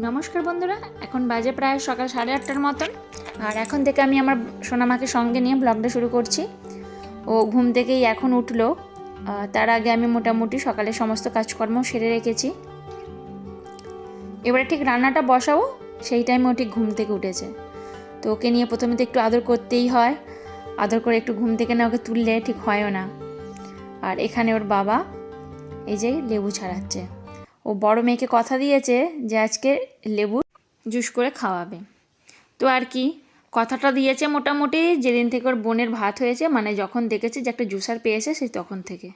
নমস্কার বন্ধুরা, এখন বাজে প্রায় সকাল 8:30টার মতন। আর এখন থেকে আমি আমার সোনামাকে সঙ্গে নিয়ে ব্লগটা শুরু করছি। ও ঘুম থেকেই এখন উঠলো। তার আগে আমি মোটামুটি সকালে সমস্ত কাজকর্ম সেরে রেখেছি। এবারে ঠিক রান্নাটা বসাবো, সেই টাইমে ও ঠিক ঘুম থেকে উঠেছে। তো ওকে নিয়ে প্রথমে তো একটু আদর করতেই হয়। আদর করে একটু ঘুম থেকে না ওকে তুললে ঠিক হয়ও না। আর এখানে ওর বাবা এই যে লেবু ছাড়াচ্ছে। ও বড় মেয়েকে কথা দিয়েছে যে আজকে লেবু জুস করে খাওয়াবে। তো আর কি, কথাটা দিয়েছে মোটামুটি যেদিন থেকে ওর বোনের ভাত হয়েছে, মানে যখন দেখেছে যে একটা জুসার পেয়েছে সেই তখন থেকে।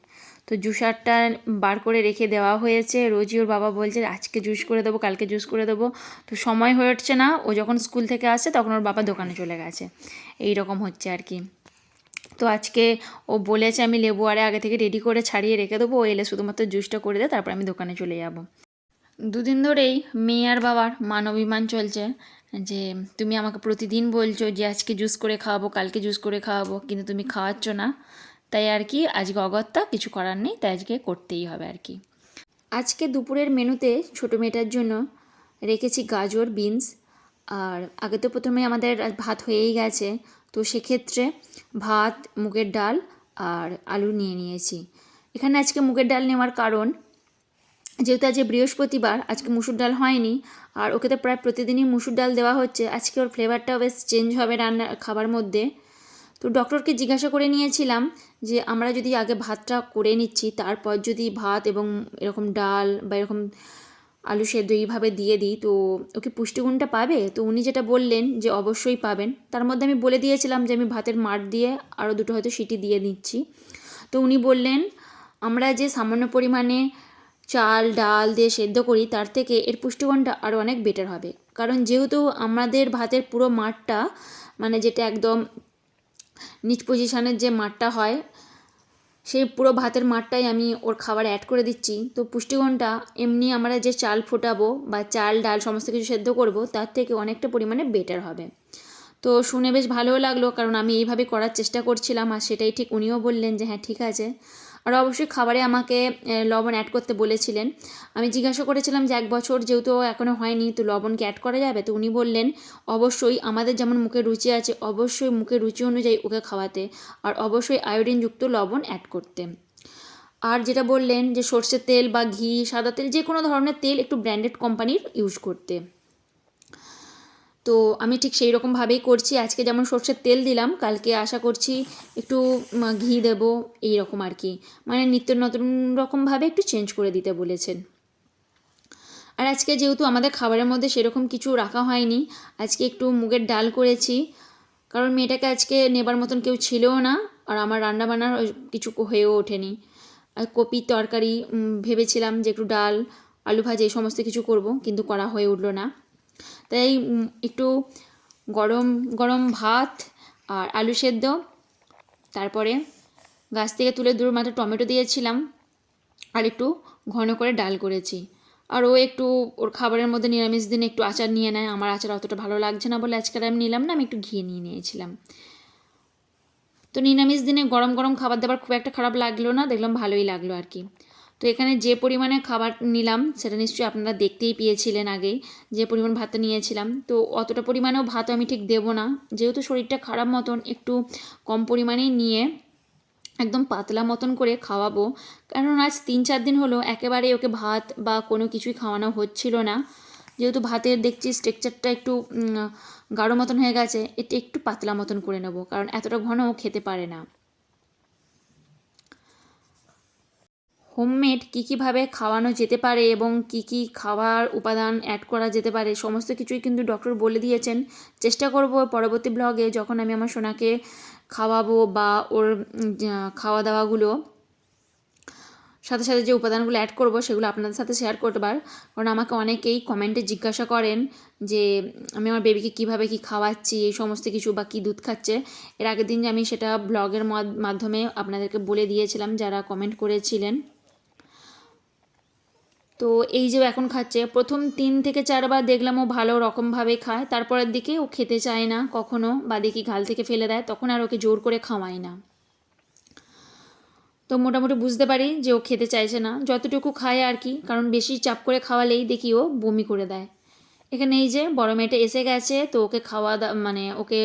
তো জুসারটা বার করে রেখে দেওয়া হয়েছে। রোজই ওর বাবা বলছে আজকে জুস করে দেবো, কালকে জুস করে দেবো। তো সময় হয়ে উঠছে না। ও যখন স্কুল থেকে আসে তখন ওর বাবা দোকানে চলে গেছে। এই রকম হচ্ছে আর কি। তো আজকে ও বলেছে আমি লেবু আগে থেকে রেডি করে ছাড়িয়ে রেখে দেবো, ও এলে শুধুমাত্র জুসটা করে দেয়, তারপর আমি দোকানে চলে যাব। দুদিন ধরেই মেয়ে আর বাবার মান অভিমান চলছে যে তুমি আমাকে প্রতিদিন বলছো যে আজকে জুস করে খাওয়াবো, কালকে জুস করে খাওয়াবো, কিন্তু তুমি খাওয়াচ্ছ না। তাই আর কি আজকে অগত্যা কিছু করার নেই, তাই আজকে করতেই হবে আর কি। আজকে দুপুরের মেনুতে ছোটো মেয়েটার জন্য রেখেছি গাজর, বিনস। আর আগে তো প্রথমে আমাদের ভাত হয়েই গেছে, তো সেক্ষেত্রে ভাত, মুগের ডাল আর আলু নিয়ে নিয়েছি। এখানে আজকে মুগের ডাল নেওয়ার কারণ, যেহেতু আজকে বৃহস্পতিবার, আজকে মুসুর ডাল হয়নি। আর ওকে তো প্রায় প্রতিদিনই মুসুর ডাল দেওয়া হচ্ছে। আজকে ওর ফ্লেভারটাও বেশ চেঞ্জ হবে রান্নার খাবার মধ্যে। তো ডক্টরকে জিজ্ঞাসা করে নিয়েছিলাম যে আমরা যদি আগে ভাতটা করে নিচ্ছি, তারপর যদি ভাত এবং এরকম ডাল বা এরকম আলু সেদ্ধ এইভাবে দিয়ে দিই, তো ওকে পুষ্টিগুণটা পাবে? তো উনি যেটা বললেন যে অবশ্যই পাবেন। তার মধ্যে আমি বলে দিয়েছিলাম যে আমি ভাতের মাড় দিয়ে আরও দুটো হয়তো সিটি দিয়ে নিচ্ছি। তো উনি বললেন আমরা যে সামান্য পরিমাণে চাল ডাল দিয়ে সেদ্ধ করি, তার থেকে এর পুষ্টিগুণটা আরও অনেক বেটার হবে। কারণ যেহেতু আমাদের ভাতের পুরো মাঠটা, মানে যেটা একদম নিচ পজিশনের যে মাঠটা হয়, সেই পুরো ভাতের মাঠটাই আমি ওর খাবারে অ্যাড করে দিচ্ছি। তো পুষ্টিগুণটা এমনি আমরা যে চাল ফোটাবো বা চাল ডাল সমস্ত কিছু সেদ্ধ করব, তার থেকে অনেকটা পরিমাণে বেটার হবে। তো শুনে বেশ ভালোও লাগলো, কারণ আমি এইভাবে করার চেষ্টা করছিলাম আর সেটাই ঠিক উনিও বললেন যে হ্যাঁ ঠিক আছে। আর অবশ্যই খাবারে আমাকে লবণ অ্যাড করতে বলেছিলেন। আমি জিজ্ঞাসা করেছিলাম যে 1 বছর যেহেতু এখনও হয়নি, তো লবণ কি অ্যাড করা যাবে? তো উনি বললেন অবশ্যই, আমাদের যেমন মুখে রুচি আছে অবশ্যই মুখের রুচি অনুযায়ী ওকে খাওয়াতে, আর অবশ্যই আয়োডিনযুক্ত লবণ অ্যাড করতে। আর যেটা বললেন যে সর্ষের তেল বা ঘি, সাদা তেল, যে কোনো ধরনের তেল একটু ব্র্যান্ডেড কোম্পানির ইউজ করতে। তো আমি ঠিক সেই রকমভাবেই করছি। আজকে যেমন সর্ষের তেল দিলাম, কালকে আশা করছি একটু ঘি দেব, এই রকম আর কি। মানে নিত্য নতুন রকমভাবে একটু চেঞ্জ করে দিতে বলেছেন। আর আজকে যেহেতু আমাদের খাবারের মধ্যে সেরকম কিছু রাখা হয়নি, আজকে একটু মুগের ডাল করেছি, কারণ মেয়েটাকে আজকে নেবার মতন কেউ ছিলও না। আর আমার রান্নাবান্নার কিছু হয়েও ওঠেনি। আর কপির তরকারি ভেবেছিলাম যে একটু ডাল আলু ভাজা এই সমস্ত কিছু করব, কিন্তু করা হয়ে উঠলো না। তাই একটু গরম গরম ভাত আর আলু সেদ্ধ, তারপরে গাছ থেকে তুলে মাত্র টমেটো দিয়েছিলাম, আর একটু ঘন করে ডাল করেছি। আর ও একটু ওর খাবারের মধ্যে নিরামিষ দিনে একটু আচার নিয়ে নেয়। আমার আচার অতটা ভালো লাগছে না বলে আজকে আমি নিলাম না, আমি একটু ঘি নিয়ে নিয়েছিলাম। তো নিরামিষ দিনে গরম গরম খাবার দাবার খুব একটা খারাপ লাগলো না, দেখলাম ভালোই লাগলো আর কি। তো এখানে যে পরিমাণে খাবার নিলাম সেটা নিশ্চয়ই আপনারা দেখতেই পেয়েছিলেন আগেই, যে পরিমাণ ভাতটা নিয়েছিলাম। তো অতটা পরিমাণেও ভাত আমি ঠিক দেবো না, যেহেতু শরীরটা খারাপ মতন একটু কম পরিমাণেই নিয়ে একদম পাতলা মতন করে খাওয়াবো। কারণ আজ 3-4 দিন হলো একেবারে ওকে ভাত বা কোনো কিছুই খাওয়ানো হচ্ছিল না। যেহেতু ভাতের দেখছি স্ট্রাকচারটা একটু গাঢ় মতন হয়ে গেছে, এটা একটু পাতলা মতন করে নেব, কারণ এতটা ঘন খেতে পারে না। হোমমেড কী কীভাবে খাওয়ানো যেতে পারে এবং কি কি খাবার উপাদান অ্যাড করা যেতে পারে সমস্ত কিছুই কিন্তু ডক্টর বলে দিয়েছেন। চেষ্টা করব পরবর্তী ব্লগে যখন আমি আমার সোনাকে খাওয়াবো বা ওর খাওয়া দাওয়াগুলো সাথে সাথে যে উপাদানগুলো অ্যাড করব সেগুলো আপনাদের সাথে শেয়ার করবার। কারণ আমাকে অনেকেই কমেন্টে জিজ্ঞাসা করেন যে আমি আমার বেবিকে কীভাবে কী খাওয়াচ্ছি এই সমস্ত কিছু, বা কী দুধ খাচ্ছে। এর আগের দিন আমি সেটা ব্লগের মাধ্যমে আপনাদেরকে বলে দিয়েছিলাম যারা কমেন্ট করেছিলেন। তো এই যে এখন খাচ্ছে, প্রথম 3 থেকে 4 বার দেখলাম ও ভালো রকমভাবে খায়, তারপরের দিকে ও খেতে চায় না কখনো, বা দেখি ঘাল থেকে ফেলে দেয়, তখন আর ওকে জোর করে খাওয়াই না। তো মোটামুটি বুঝতে পারি যে ও খেতে চাইছে না, যতটুকু খায় আর কি, কারণ বেশি চাপ করে খাওয়ালেই দেখি ও বমি করে দেয়। এখানে এই যে বড় মেয়েটা এসে গেছে, তো ওকে মানে ওকে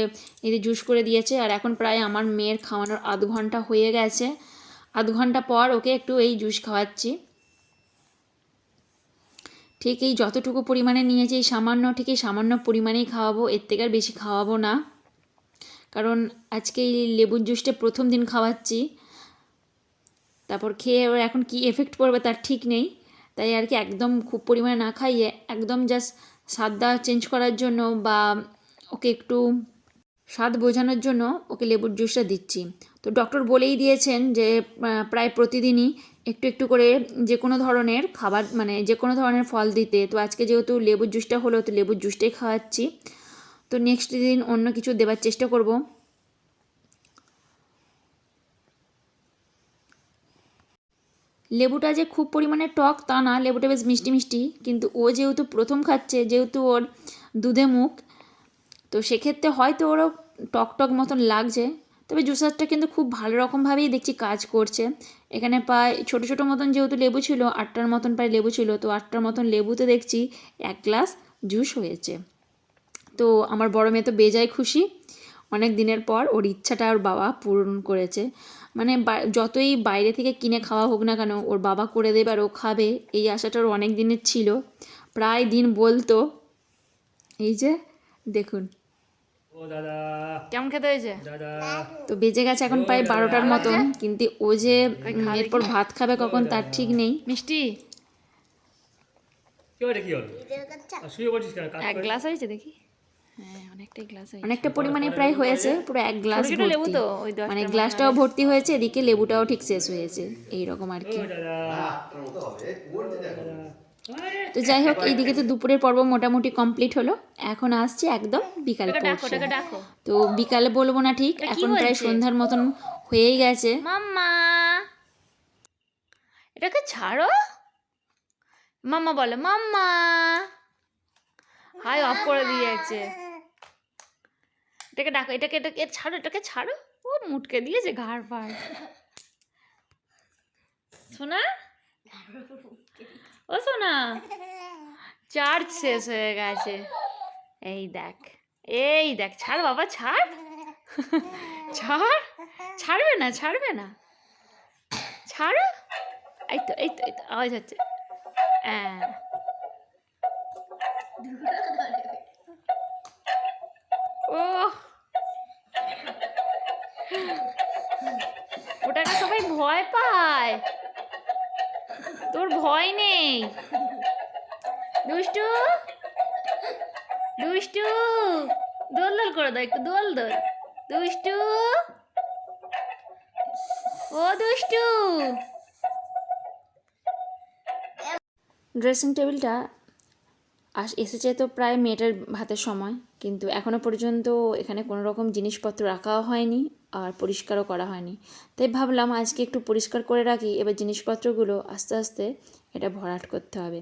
এই যে জুস করে দিয়েছে। আর এখন প্রায় আমার মেয়ের খাওয়ানোর আধ ঘন্টা হয়ে গেছে। আধ ঘন্টা পর ওকে একটু এই জুস খাওয়াচ্ছি। ঠিক এই যতটুকু পরিমাণে নিয়েছি এই সামান্য, ঠিক এই সামান্য পরিমাণেই খাওয়াবো, এর থেকে আর বেশি খাওয়াবো না। কারণ আজকে এই লেবুর জুসটা প্রথম দিন খাওয়াচ্ছি, তারপর খেয়ে ওর এখন কি এফেক্ট পড়বে তার ঠিক নেই। তাই আর কি একদম খুব পরিমাণে না খাইয়ে একদম জাস্ট স্বাদটা চেঞ্জ করার জন্য বা ওকে একটু স্বাদ বোঝানোর জন্য ওকে লেবুর জুসটা দিচ্ছি। তো ডক্টর বলেই দিয়েছেন যে প্রায় প্রতিদিনই একটু একটু করে যে কোনো ধরনের খাবার, মানে যে কোনো ধরনের ফল দিতে। তো আজকে যেহেতু লেবুর জুসটা হলো, তো লেবুর জুসটাই খাওয়াচ্ছি। তো নেক্সট দিন অন্য কিছু দেওয়ার চেষ্টা করব। লেবুটা যে খুব পরিমাণে টক তা না, লেবুটা বেশ মিষ্টি মিষ্টি, কিন্তু ও যেহেতু প্রথম খাচ্ছে, যেহেতু ওর দুধে মুখ, তো সেক্ষেত্রে হয়তো ওরও টক টক মতন লাগছে। তবে জুসারটা কিন্তু খুব ভালো রকমভাবেই দেখছি কাজ করছে। এখানে প্রায় ছোটো ছোটো মতন যেহেতু লেবু ছিল, 8টার মতন প্রায় লেবু ছিল, তো 8টার মতন লেবুতে দেখছি 1 গ্লাস জুস হয়েছে। তো আমার বড় মেয়ে তো বেজায় খুশি, অনেক দিনের পর ওর ইচ্ছাটা ওর বাবা পূরণ করেছে। মানে যতই বাইরে থেকে কিনে খাওয়া হোক না কেন, ওর বাবা করে দেবে আর ও খাবে, এই আশাটা ওর অনেক দিনের ছিল। প্রায় দিন বলতো। এই যে দেখুন কেমন খেতে হয়েছে। তো বেজে গেছে এখন প্রায় 12টার মতন, কিন্তু ও যে এরপর ভাত খাবে কখন তার ঠিক নেই। মিষ্টি 1 গ্লাস হয়েছে দেখি। হ্যাঁ, অনেকটাই গ্লাস হয়েছে, অনেকটা পরিমাণে প্রায় হয়েছে, পুরো 1 গ্লাস ভর্তি। মানে গ্লাসটাও ভর্তি হয়েছে, এদিকে লেবুটাও ঠিক শেষ হয়েছে, এইরকম আর কি। তো যাই হোক, এইদিকে তো দুপুরের পর্ব মোটামুটি কমপ্লিট হলো। এখন আসছে একদম বিকাল পড়ছে। তো বিকালে বলবো না ঠিক, এখন প্রায় সন্ধ্যার মতন হয়েই গেছে। মাম্মা এটাকে ছাড়ো, মাম্মা বলে মাম্মা। হাই অফ করে দিয়েছে। এটাকে ডাকো, এটাকে ছাড়ো, এটাকে ছাড়ো। ও মুটকে দিয়েছে ঘাড় পাড়। সোনা, ও সোনা, চার্জ শেষ হয়ে গেছে। এই দেখ, এই দেখ, ছাড় বাবা, ছাড় ছাড়, ছাড়বে না, ছাড়বে না, ছাড়ো। এই তো এই তো এই তো আওয়াজ হচ্ছে। হ্যাঁ, ও ওটাকে সবাই ভয় পায়, তোর ভয় নেই। দুষ্টু দুষ্টু, দোল দোল করে দাও, একটু দোল দোল। দুষ্টু, ও দুষ্টু। ড্রেসিং টেবিলটা এসেছে তো প্রায় মেয়েটার ভাতের সময়, কিন্তু এখনও পর্যন্ত এখানে কোনো রকম জিনিসপত্র রাখাও হয়নি আর পরিষ্কারও করা হয়নি। তাই ভাবলাম আজকে একটু পরিষ্কার করে রাখি, এবার জিনিসপত্রগুলো আস্তে আস্তে এটা ভরাট করতে হবে।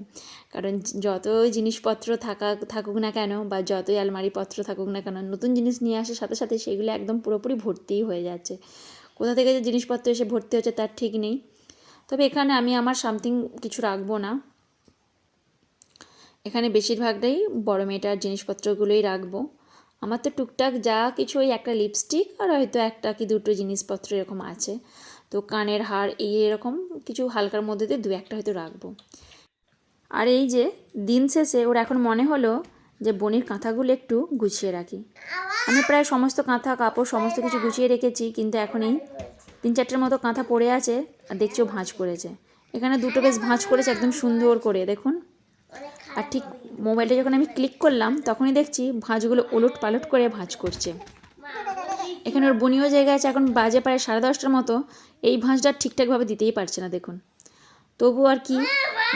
কারণ যতই জিনিসপত্র থাকুক না কেন, বা যতই আলমারিপত্র থাকুক না কেন, নতুন জিনিস নিয়ে আসার সাথে সাথে সেগুলো একদম পুরোপুরি ভর্তিই হয়ে যাচ্ছে। কোথা থেকে যে জিনিসপত্র এসে ভর্তি হচ্ছে তার ঠিক নেই। তবে এখানে আমি আমার সামথিং কিছু রাখবো না, এখানে বেশিরভাগটাই বড় মেয়েটার জিনিসপত্রগুলোই রাখবো। আমার তো টুকটাক যা কিছু, ওই একটা লিপস্টিক আর হয়তো একটা কি দুটো জিনিসপত্র এরকম আছে। তো কানের হার এই এরকম কিছু হালকার মধ্যে দিয়ে 2-1টা হয়তো রাখবো। আর এই যে দিন শেষে ওর এখন মনে হলো যে বোনের কাঁথাগুলো একটু গুছিয়ে রাখি। আমি প্রায় সমস্ত কাঁথা কাপড় সমস্ত কিছু গুছিয়ে রেখেছি, কিন্তু এখন এই 3-4টের মতো কাঁথা পড়ে আছে। আর দেখছো ভাঁজ করেছে, এখানে দুটো বেশ ভাঁজ করেছে একদম সুন্দর করে, দেখুন। আর ঠিক মোবাইলটা যখন আমি ক্লিক করলাম তখনই দেখছি ভাঁজগুলো ওলট পালট করে ভাঁজ করছে। এখানে ওর বনিও জায়গা আছে, এখন বাজে প্রায় 10:30টার মতো, এই ভাঁজটা ঠিকঠাকভাবে দিতেই পারছে না দেখুন। তবু আর কি,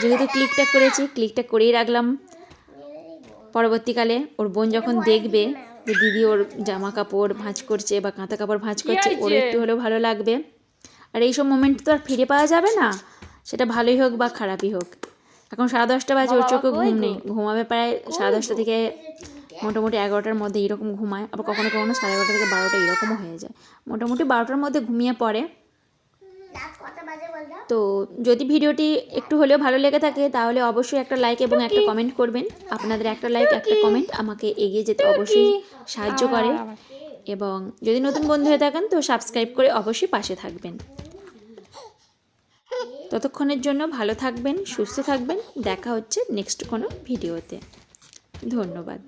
যেহেতু ক্লিকটা করেছি, ক্লিকটা করেই রাখলাম। পরবর্তীকালে ওর বোন যখন দেখবে যে দিদি ওর জামা কাপড় ভাঁজ করছে বা কাঁথা কাপড় ভাঁজ করছে, ওর একটু হলেও ভালো লাগবে। আর এইসব মোমেন্ট তো আর ফিরে পাওয়া যাবে না, সেটা ভালোই হোক বা খারাপই হোক। এখন 10:30 বাজে, ওর চোখে ঘুম নেই, ঘুমাবে প্রায় 10:30 থেকে মোটামুটি 11টার মধ্যে এরকম ঘুমায়। আবার কখনো কখনো 11:30 থেকে 12টা এরকমও হয়ে যায়। মোটামুটি 12টার মধ্যে ঘুমিয়ে পড়ে। তো যদি ভিডিওটি একটু হলেও ভালো লেগে থাকে তাহলে অবশ্যই একটা লাইক এবং একটা কমেন্ট করবেন। আপনাদের একটা লাইক একটা কমেন্ট আমাকে এগিয়ে যেতে অবশ্যই সাহায্য করে, এবং যদি নতুন বন্ধু হয়ে থাকেন তো সাবস্ক্রাইব করে অবশ্যই পাশে থাকবেন। ততক্ষণের জন্য ভালো থাকবেন, সুস্থ থাকবেন। দেখা হচ্ছে নেক্সট কোনো ভিডিওতে। ধন্যবাদ।